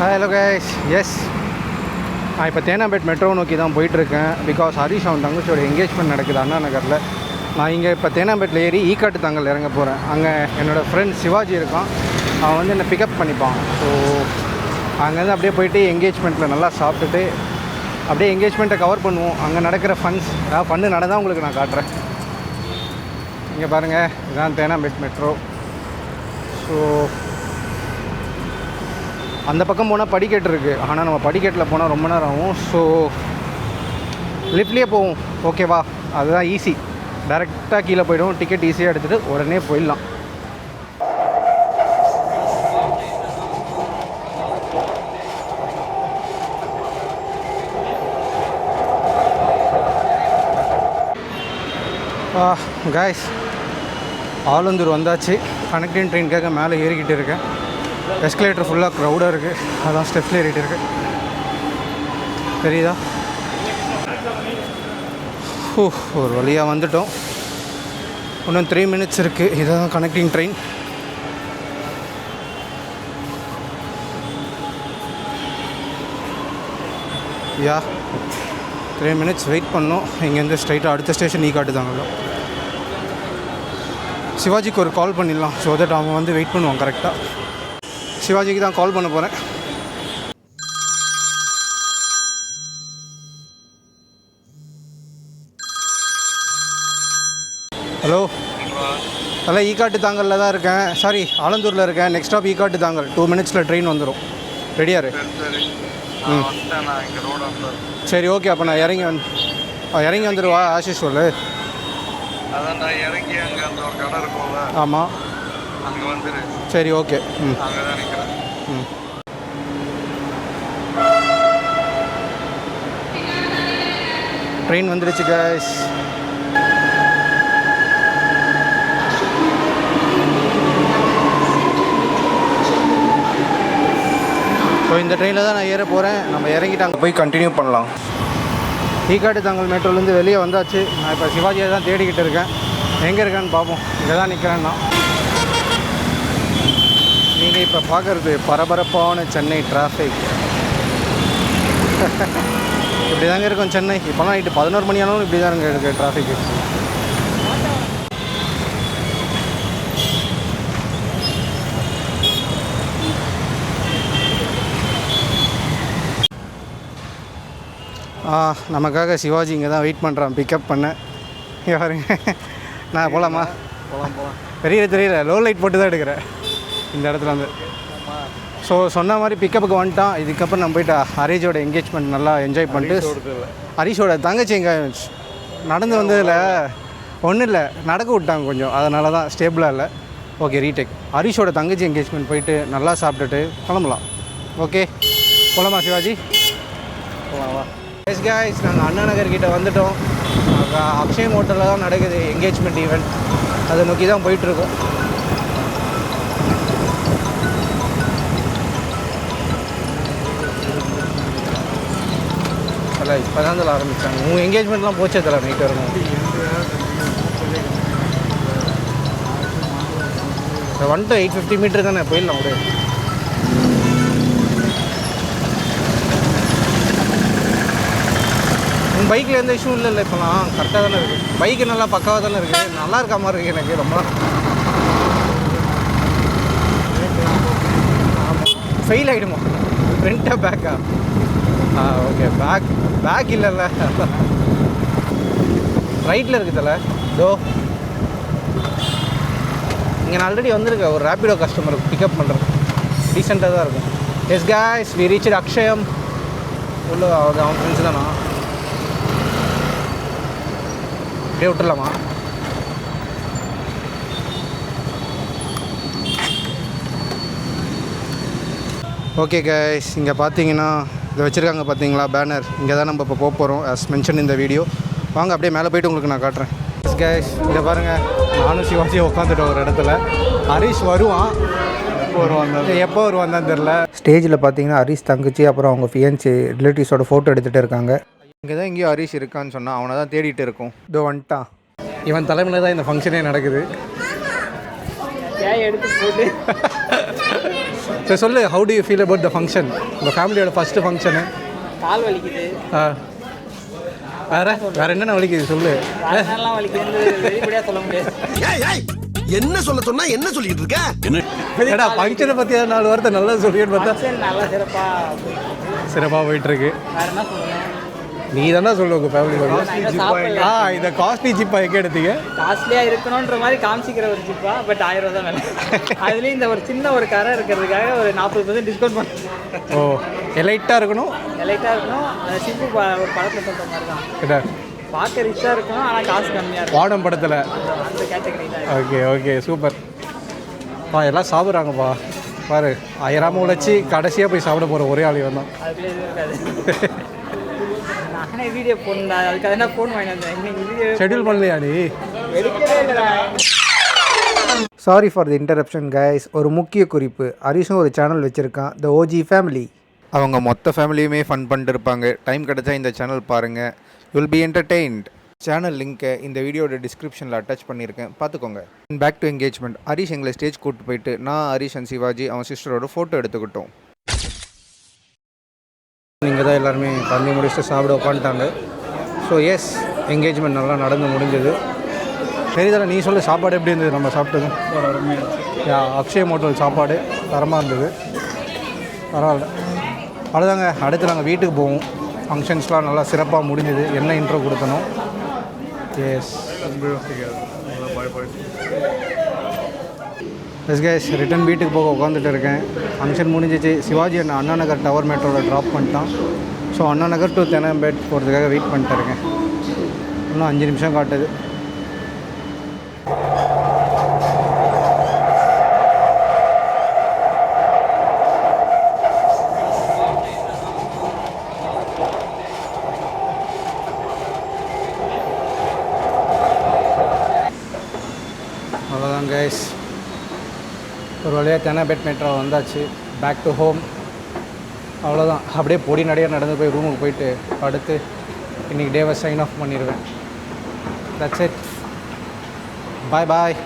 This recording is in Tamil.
ஹலோ கைஸ், எஸ் நான் இப்போ தேனாம்பேட் மெட்ரோ நோக்கி தான் போயிட்டுருக்கேன். பிகாஸ் ஹரிஷ் அவன் தங்கச்சியோட என்கேஜ்மெண்ட் நடக்குது அண்ணா நகரில். நான் இங்கே இப்போ தேனாம்பேட்டில் ஏறி ஈக்காட்டு தாங்கல் இறங்க போகிறேன். அங்கே என்னோடய ஃப்ரெண்ட் சிவாஜி இருக்கான், அவன் வந்து என்னை பிக்கப் பண்ணிப்பான். ஸோ அங்கேருந்து அப்படியே போயிட்டு என்கேஜ்மெண்ட்டில் நல்லா சாப்பிட்டுட்டு அப்படியே என்கேஜ்மெண்ட்டை கவர் பண்ணுவோம். அங்கே நடக்கிற ஃபன்னு நடந்தால் உங்களுக்கு நான் காட்டுறேன். இங்கே பாருங்கள், இதுதான் தேனாம்பேட் மெட்ரோ. ஸோ அந்த பக்கம் போனால் படிக்கட்டு இருக்குது, ஆனால் நம்ம படிக்கட்டில் போனால் ரொம்ப நேரம் ஆகும். ஸோ லிஃப்ட்லேயே போவோம், ஓகேவா? அதுதான் ஈஸி. டேரெக்டாக கீழே போய்டுவோம், டிக்கெட் ஈஸியாக எடுத்துகிட்டு உடனே போயிடலாம். காய்ஸ், ஆலந்தூர் வந்தாச்சு. கனெக்டிங் ட்ரெயினுக்காக மேலே ஏறிக்கிட்டு இருக்கேன். எஸ்கலேட்டர் ஃபுல்லாக க்ரௌடாக இருக்குது, அதான் ஸ்டெப்ஸில் ஏறிட்டு இருக்கு. தெரியுதா? ஒரு வழியாக வந்துட்டோம். இன்னும் 3 minutes இருக்குது. இதுதான் கனெக்டிங் ட்ரெயின். யா 3 minutes வெயிட் பண்ணோம். இங்கேருந்து ஸ்ட்ரைட்டாக அடுத்த ஸ்டேஷன் ஈக்காட்டு தாங்கலாம். சிவாஜிக்கு ஒரு கால் பண்ணிடலாம், ஸோ தட் அவங்க வந்து வெயிட் பண்ணுவாங்க கரெக்டாக. சிவாஜிக்கு தான் கால் பண்ண போகிறேன். ஹலோ, அதெல்லாம் ஈக்காட்டு தாங்கலில் தான் இருக்கேன். சாரி, ஆலந்தூரில் இருக்கேன். நெக்ஸ்ட் ஸ்டாப் ஈக்காட்டு தாங்கல். 2 minutesல ட்ரெயின் வந்துடும். ரெடியாரு? சரி, ஓகே. அப்போ நான் இறங்கி வந்துடுவா ஆஷிஷ் சொல்லு. ஆமாம், சரி, ஓகே. ட்ரெயின் வந்துடுச்சு காய்ஸ். ஸோ இந்த ட்ரெயினில் தான் நான் ஏற போகிறேன். நம்ம இறங்கிட்டு அங்கே போய் கண்டினியூ பண்ணலாம். ஈக்காட்டு தாங்கல் மெட்ரோலேருந்து வெளியே வந்தாச்சு. நான் இப்போ சிவாஜியை தான் தேடிக்கிட்டு இருக்கேன். எங்கே இருக்கான்னு பார்ப்போம். இங்கே தான் நிற்கிறேன் நான். நீங்கள் இப்போ பார்க்குறது பரபரப்பான சென்னை டிராஃபிக். இப்படி தாங்க இருக்கும் சென்னை. இப்போலாம் நைட்டு 11 மணி ஆனாலும் இப்படி தான் இருக்குது டிராஃபிக்கு. நமக்காக சிவாஜி இங்கே தான் வெயிட் பண்ணுறான் பிக்கப் பண்ண. பாருங்க, நான் போகலாமா? தெரியல லோ லைட் போட்டு தான் எடுக்கிறேன் இந்த இடத்துல வந்து. ஸோ சொன்ன மாதிரி பிக்கப்புக்கு வந்துட்டான். இதுக்கப்புறம் நம்ம போய்ட்டு ஹரிஷோட என்கேஜ்மெண்ட் நல்லா என்ஜாய் பண்ணிட்டு, ஹரிஷோட தங்கச்சி எங்கே நடந்து வந்ததில் ஒன்றும் இல்லை, நடக்க விட்டாங்க கொஞ்சம், அதனால தான் ஸ்டேபிளாக இல்லை. Okay, retake. ஹரிஷோட தங்கச்சி என்கேஜ்மெண்ட் போயிட்டு நல்லா சாப்பிட்டுட்டு கிளம்பலாம். ஓகே, போகலாமா சிவாஜி? போகலாமா? எஸ் காய்ஸ், நாங்கள் அண்ணா நகர்கிட்ட வந்துவிட்டோம். அக்ஷயம் ஹோட்டலில் தான் நடக்குது என்கேஜ்மெண்ட் ஈவெண்ட். அதை நோக்கி தான் போயிட்டுருக்கோம். இல்லை, இப்போ தான் இதில் ஆரம்பித்தாங்க. உங்கள் என்கேஜ்மெண்ட்லாம் போச்சே தலை நைட்டு வரணும். 1 to 850 மீட்டர் தானே, போயிடலாம். ஒரு உங்கள் பைக்கில் எந்த இஷ்யூ இல்லை இப்போலாம் கரெக்டாக தானே இருக்குது. பைக்கு நல்லா பக்காவாக தானே இருக்குது. நல்லா இருக்க மாதிரி இருக்குது எனக்கு ரொம்ப. ஆமாம், ஃபெயில் ஆகிடுமா? ஃப்ரண்ட்டாக பேக்கா? ஓகே, பேக் இல்லைல்ல, ரைட்டில் இருக்குதுல்ல. டோ இங்கே நான் ஆல்ரெடி வந்திருக்கேன் ஒரு ரேப்பிடோ கஸ்டமர் பிக்கப் பண்ணுறது. டீசெண்டாக தான் இருக்கும். Yes guys, we reached Akshayam. உள்ள அவன் ஃப்ரெண்ட்ஸ் தானா? அப்படியே விட்டுடலாமா? ஓகே கைஸ், இங்கே பார்த்தீங்கன்னா இதை வச்சுருக்காங்க பார்த்தீங்களா பேனர். இங்கே தான் நம்ம இப்போ போக போகிறோம் ஆஸ் மென்ஷன் இந்த வீடியோ. வாங்க அப்படியே மேலே போய்ட்டு உங்களுக்கு நான் காட்டுறேன். கைஸ், இங்கே பாருங்கள், நானும் சிவாஜியும் உட்காந்துட்டோம் ஒரு இடத்துல. ஹரிஷ் வருவான், எப்போ வருவான் தெரில. ஸ்டேஜில் பார்த்தீங்கன்னா ஹரிஷ் தங்கச்சி அப்புறம் அவங்க ஃபியன்சி ரிலேட்டிவ்ஸோட ஃபோட்டோ எடுத்துகிட்டு இருக்காங்க. இங்கே தான் எங்கேயும் ஹரிஷ் இருக்கான்னு சொன்னால் அவனை தான் தேடிட்டு இருக்கோம். இதோ வந்துட்டான். இவன் தலைமையில் தான் இந்த ஃபங்க்ஷனே நடக்குது. எடுத்து போட்டு சரி சொல்லு, how to you feel about the function? உங்கள் ஃபேமிலியோட ஃபஸ்ட்டு ஃபங்க்ஷனு. கால் வலிக்குது. வேற என்னென்ன வலிக்குது சொல்லு. வலிக்குது வெளிப்படையாக சொல்ல முடியாது. என்ன சொல்ல சொன்னா என்ன சொல்லிட்டு இருக்க? என்னடா ஃபங்க்ஷனை பற்றி 4 வார்த்தை நல்லா சொல்லிட்டு பார்த்தா நல்லா சிறப்பாக போயிட்டுருக்கு. வேறு என்ன சொல்லுங்கள்? நீ தானே சொல்லு உங்கள் ஃபேமிலி பற்றி. இந்த காஸ்ட்லி ஜிப்பா எங்கே எடுத்தீங்க? காஸ்ட்லியாக இருக்கணுன்ற மாதிரி காமிச்சிக்கிற ஒரு ஜிப்பா, பட் 1000 ரூபா தான் வேலை. அதுலேயும் இந்த ஒரு சின்ன ஒரு கரை இருக்கிறதுக்காக ஒரு 40% டிஸ்கவுண்ட் பண்ண. ஓ எலைட்டாக இருக்கணும். எலைட்டாக இருக்கணும். சிம்பு ஒரு படத்தில் சொல்கிற மாதிரி தான். கிட்ட பார்க்க ரிச்சாக இருக்கணும், ஆனால் காசு கம்மியாக இருக்கும். வாடம் படத்தில் அந்த கேட்டகரி தான். Okay okay super. எல்லாம் சாப்பிட்றாங்கப்பா பாரு. 1000 உழைச்சி கடைசியாக போய் சாப்பிட போகிற ஒரே ஆள் இவன் தான். அதுக்குள்ளே எதுவும் இருக்காது. நானே வீடியோ போடா, அதுக்காக என்ன ஃபோன் வாங்கி வந்தேன். இன்னைக்கு வீடியோ ஷெட்யூல் பண்ணலையா நீ? எடுக்கவே இல்லை. Sorry for the interruption guys. ஒரு முக்கிய குறிப்பு, ஹரிஷும் ஒரு சேனல் வச்சுருக்கான், த ஓஜி ஃபேமிலி. அவங்க மொத்த ஃபேமிலியுமே ஃபன் பண்ணிட்டு இருப்பாங்க. டைம் கிடச்சா இந்த சேனல் பாருங்கள், யூல் பி என்டர்டெயின்ட். சேனல் லிங்க்கை இந்த வீடியோட டிஸ்கிரிப்ஷனில் அட்டாச் பண்ணியிருக்கேன், பார்த்துக்கோங்க. Back to engagement. ஹரிஷ் எங்களை ஸ்டேஜ் கூப்பிட்டு போயிட்டு நான் ஹரிஷ் அண்ட் சிவாஜி அவன் சிஸ்டரோட ஃபோட்டோ எடுத்துக்கிட்டோம். இங்கே தான் எல்லாருமே பண்ணி முடிச்சுட்டு சாப்பிட உட்காந்துட்டாங்க. ஸோ எஸ், என்கேஜ்மெண்ட் நல்லா நடந்து முடிஞ்சது. சரிதானே, நீ சொல்லு சாப்பாடு எப்படி இருந்தது? நம்ம சாப்பிட்டது அக்ஷய் மோட்டல் சாப்பாடு தரமாக இருந்தது. பரவாயில்ல, அவ்வளோதாங்க. அடுத்து நாங்கள் வீட்டுக்கு போவோம். ஃபங்க்ஷன்ஸ்லாம் நல்லா சிறப்பாக முடிஞ்சது. என்ன இன்ட்ரோ கொடுத்தனும். எஸ் கைஸ், ரிட்டன் வீட்டுக்கு போக உட்காந்துட்டு இருக்கேன். ஃபங்க்ஷன் முடிஞ்சிச்சு. சிவாஜி அண்ணா நகர் டவர் மெட்ரோவில் ட்ராப் பண்ணிட்டான். ஸோ அண்ணா நகர் டு தெனாம்பேட் போகிறதுக்காக வெயிட் பண்ணிட்டு இருக்கேன். இன்னும் 5 நிமிஷம் காட்டுது. அவ்வளோதான் கைஸ், ஒரு வழியாக தெனாம்பேட் மெட்ரோ வந்தாச்சு. Back to home. அவ்வளோதான், அப்படியே பொடி நடையாக நடந்து போய் ரூமுக்கு போயிட்டு படுத்து இன்றைக்கி டேவை சைன் ஆஃப் பண்ணிடுவேன். That's it. Bye bye.